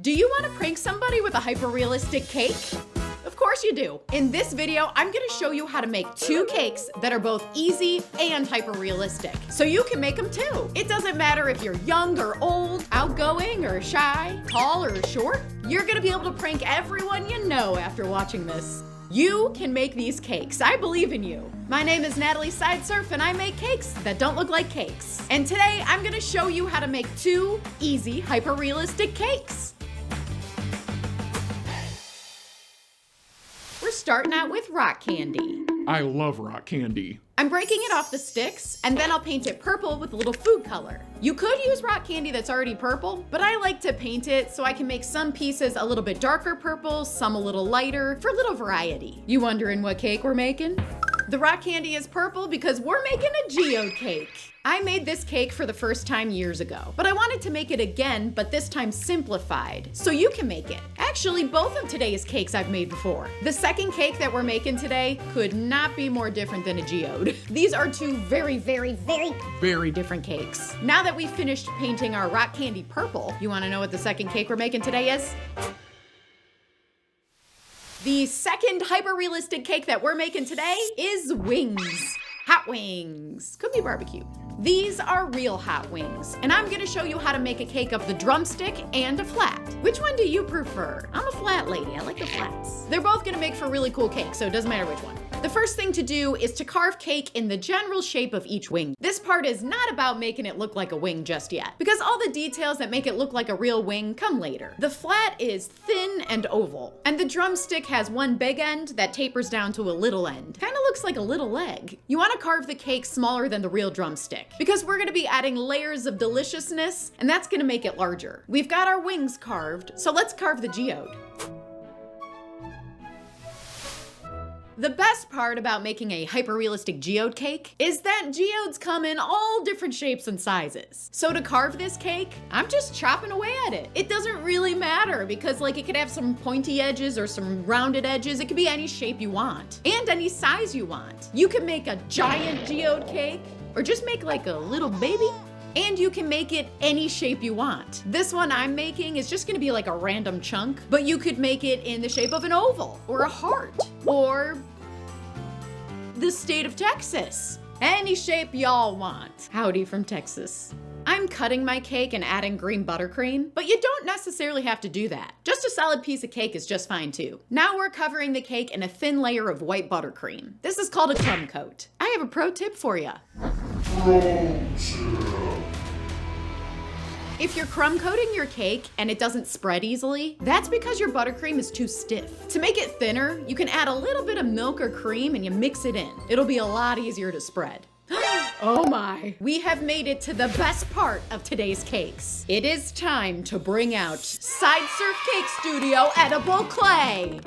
Do you want to prank somebody with a hyper-realistic cake? Of course you do. In this video, I'm gonna show you how to make 2 cakes that are both easy and hyper-realistic, so you can make them too. It doesn't matter if you're young or old, outgoing or shy, tall or short, you're gonna be able to prank everyone you know after watching this. You can make these cakes. I believe in you. My name is Natalie Sideserf and I make cakes that don't look like cakes. And today I'm gonna show you how to make 2 easy hyper-realistic cakes. We're starting out with rock candy. I love rock candy. I'm breaking it off the sticks, and then I'll paint it purple with a little food color. You could use rock candy that's already purple, but I like to paint it so I can make some pieces a little bit darker purple, some a little lighter, for a little variety. You wondering what cake we're making? The rock candy is purple because we're making a geode cake. I made this cake for the first time years ago, but I wanted to make it again, but this time simplified, so you can make it. Actually, both of today's cakes I've made before. The second cake that we're making today could not be more different than a geode. These are 2 very different cakes. Now that we've finished painting our rock candy purple, you wanna know what the second cake we're making today is? The second hyper-realistic cake that we're making today is wings. Hot wings. Could be barbecue. These are real hot wings, and I'm gonna show you how to make a cake of the drumstick and a flat. Which one do you prefer? I'm a flat lady, I like the flats. They're both gonna make for really cool cakes, so it doesn't matter which one. The first thing to do is to carve cake in the general shape of each wing. This part is not about making it look like a wing just yet, because all the details that make it look like a real wing come later. The flat is thin and oval, and the drumstick has one big end that tapers down to a little end. Kinda looks like a little leg. You wanna carve the cake smaller than the real drumstick, because we're gonna be adding layers of deliciousness, and that's gonna make it larger. We've got our wings carved, so let's carve the geode. The best part about making a hyper-realistic geode cake is that geodes come in all different shapes and sizes. So to carve this cake, I'm just chopping away at it. It doesn't really matter because it could have some pointy edges or some rounded edges. It could be any shape you want and any size you want. You can make a giant geode cake or just make like a little baby. And you can make it any shape you want. This one I'm making is just gonna be like a random chunk, but you could make it in the shape of an oval, or a heart, or the state of Texas. Any shape y'all want. Howdy from Texas. I'm cutting my cake and adding green buttercream, but you don't necessarily have to do that. Just a solid piece of cake is just fine too. Now we're covering the cake in a thin layer of white buttercream. This is called a crumb coat. I have a pro tip for you. If you're crumb coating your cake and it doesn't spread easily, that's because your buttercream is too stiff. To make it thinner, you can add a little bit of milk or cream and you mix it in. It'll be a lot easier to spread. Oh my, we have made it to the best part of today's cakes. It is time to bring out Sideserf Cake Studio edible clay.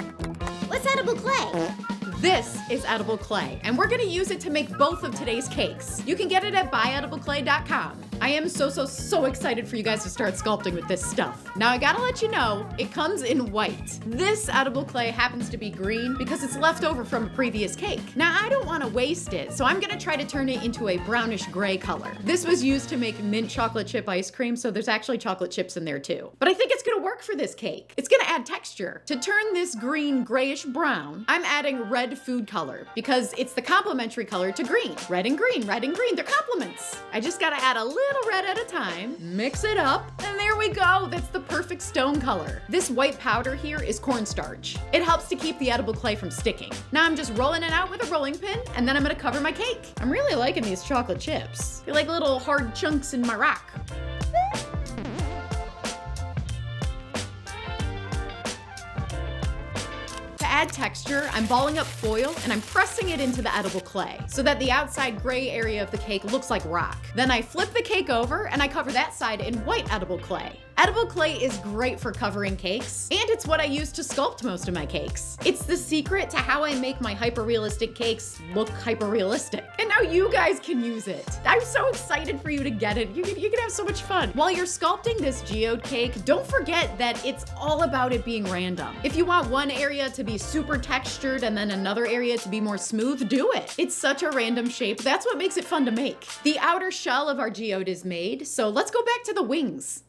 What's edible clay? This is edible clay, and we're gonna use it to make both of today's cakes. You can get it at buyedibleclay.com. I am so excited for you guys to start sculpting with this stuff. Now I gotta let you know, it comes in white. This edible clay happens to be green because it's left over from a previous cake. Now I don't wanna waste it, so I'm gonna try to turn it into a brownish gray color. This was used to make mint chocolate chip ice cream, so there's actually chocolate chips in there too. But I think it's gonna work for this cake. It's gonna add texture. To turn this green grayish brown, I'm adding red food color because it's the complementary color to green. Red and green, they're complements. I just gotta add a little red at a time, mix it up, and there we go. That's the perfect stone color. This white powder here is cornstarch. It helps to keep the edible clay from sticking. Now I'm just rolling it out with a rolling pin, and then I'm gonna cover my cake. I'm really liking these chocolate chips. They're like little hard chunks in my rock. Add texture, I'm balling up foil and I'm pressing it into the edible clay so that the outside gray area of the cake looks like rock. Then I flip the cake over and I cover that side in white edible clay. Edible clay is great for covering cakes, and it's what I use to sculpt most of my cakes. It's the secret to how I make my hyper-realistic cakes look hyper-realistic. And now you guys can use it. I'm so excited for you to get it. You can have so much fun. While you're sculpting this geode cake, don't forget that it's all about it being random. If you want one area to be super textured and then another area to be more smooth, do it. It's such a random shape. That's what makes it fun to make. The outer shell of our geode is made, so let's go back to the wings.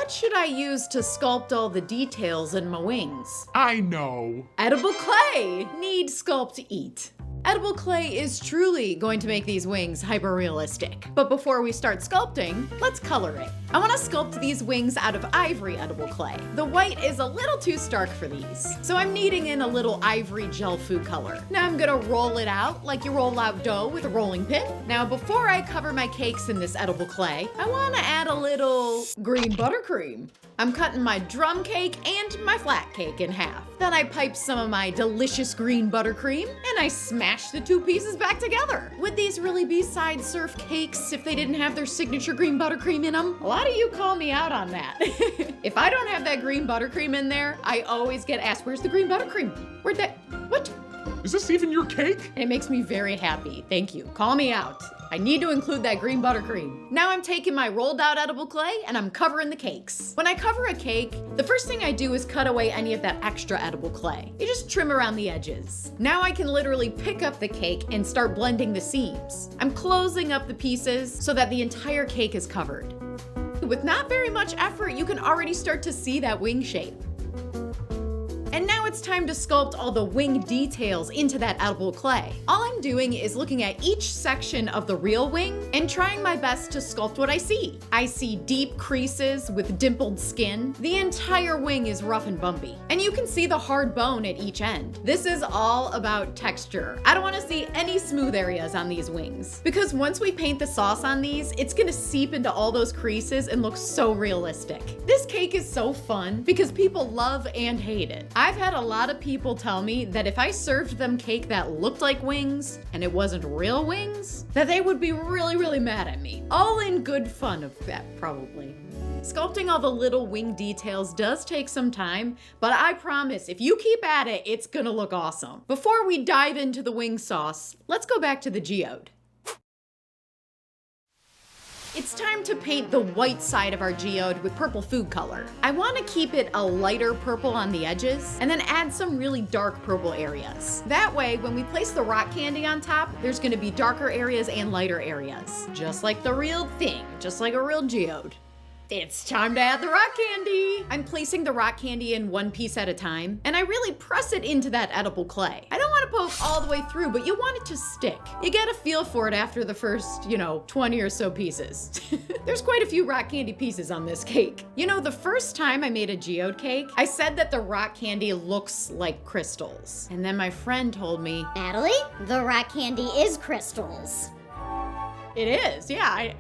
what should I use to sculpt all the details in my wings? I know. Edible clay! Need sculpt to eat. Edible clay is truly going to make these wings hyper-realistic. But before we start sculpting, let's color it. I want to sculpt these wings out of ivory edible clay. The white is a little too stark for these, so I'm kneading in a little ivory gel food color. Now I'm gonna roll it out like you roll out dough with a rolling pin. Now before I cover my cakes in this edible clay, I want to add a little green buttercream. I'm cutting my drum cake and my flat cake in half. Then I pipe some of my delicious green buttercream and I smash the two pieces back together. Would these really be Sideserf cakes if they didn't have their signature green buttercream in them? A lot of you call me out on that. If I don't have that green buttercream in there, I always get asked, where's the green buttercream? Where'd that, what? Is this even your cake? It makes me very happy. Thank you. Call me out. I need to include that green buttercream. Now I'm taking my rolled out edible clay and I'm covering the cakes. When I cover a cake, the first thing I do is cut away any of that extra edible clay. You just trim around the edges. Now I can literally pick up the cake and start blending the seams. I'm closing up the pieces so that the entire cake is covered. With not very much effort, you can already start to see that wing shape. And now it's time to sculpt all the wing details into that edible clay. All I'm doing is looking at each section of the real wing and trying my best to sculpt what I see. I see deep creases with dimpled skin. The entire wing is rough and bumpy. And you can see the hard bone at each end. This is all about texture. I don't want to see any smooth areas on these wings, because once we paint the sauce on these, it's gonna seep into all those creases and look so realistic. This cake is so fun because people love and hate it. I've had a lot of people tell me that if I served them cake that looked like wings and it wasn't real wings, that they would be really, really mad at me. All in good fun of that, probably. Sculpting all the little wing details does take some time, but I promise if you keep at it, it's gonna look awesome. Before we dive into the wing sauce, let's go back to the geode. It's time to paint the white side of our geode with purple food color. I want to keep it a lighter purple on the edges and then add some really dark purple areas. That way, when we place the rock candy on top, there's going to be darker areas and lighter areas. Just like the real thing, just like a real geode. It's time to add the rock candy! I'm placing the rock candy in one piece at a time, and I really press it into that edible clay. I don't want to poke all the way through, but you want it to stick. You get a feel for it after the first, 20 or so pieces. There's quite a few rock candy pieces on this cake. The first time I made a geode cake, I said that the rock candy looks like crystals. And then my friend told me, Natalie, the rock candy is crystals. it is, yeah.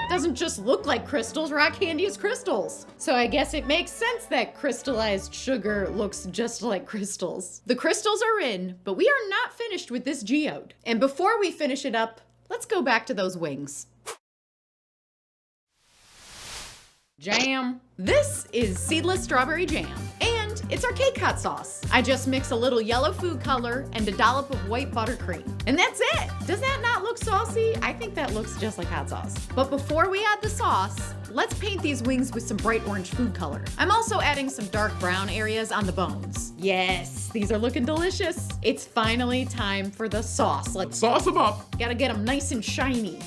Doesn't just look like crystals, rock candy is crystals. So I guess it makes sense that crystallized sugar looks just like crystals. The crystals are in, but we are not finished with this geode. And before we finish it up, let's go back to those wings. Jam. This is seedless strawberry jam, and it's our cake hot sauce. I just mix a little yellow food color and a dollop of white buttercream. And that's it! Does that not look saucy? I think that looks just like hot sauce. But before we add the sauce, let's paint these wings with some bright orange food color. I'm also adding some dark brown areas on the bones. Yes, these are looking delicious. It's finally time for the sauce. Let's Sauce them up. gotta get them nice and shiny.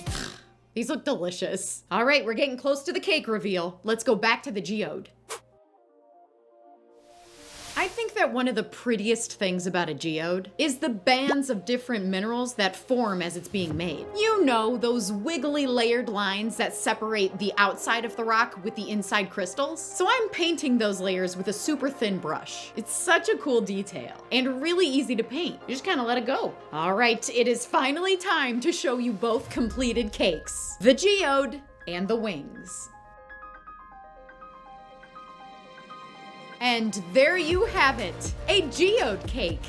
These look delicious. All right, we're getting close to the cake reveal. Let's go back to the geode. I think that one of the prettiest things about a geode is the bands of different minerals that form as it's being made. Those wiggly layered lines that separate the outside of the rock with the inside crystals. So I'm painting those layers with a super thin brush. It's such a cool detail and really easy to paint. You just kind of let it go. All right, it is finally time to show you both completed cakes. The geode and the wings. And there you have it, a geode cake.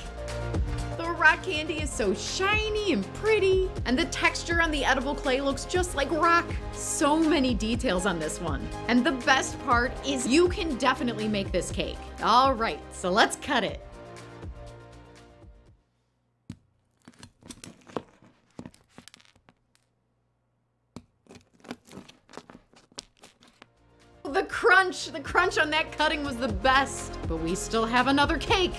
The rock candy is so shiny and pretty, and the texture on the edible clay looks just like rock. So many details on this one. And the best part is you can definitely make this cake. All right, so let's cut it. The crunch on that cutting was the best. But we still have another cake.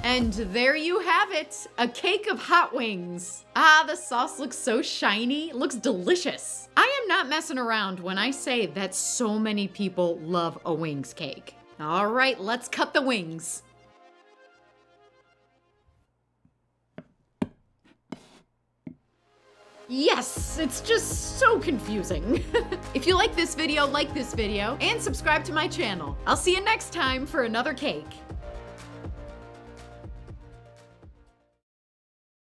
And there you have it, a cake of hot wings. Ah, the sauce looks so shiny, looks delicious. I am not messing around when I say that so many people love a wings cake. All right, let's cut the wings. Yes, it's just so confusing. If you like this video, and subscribe to my channel. I'll see you next time for another cake.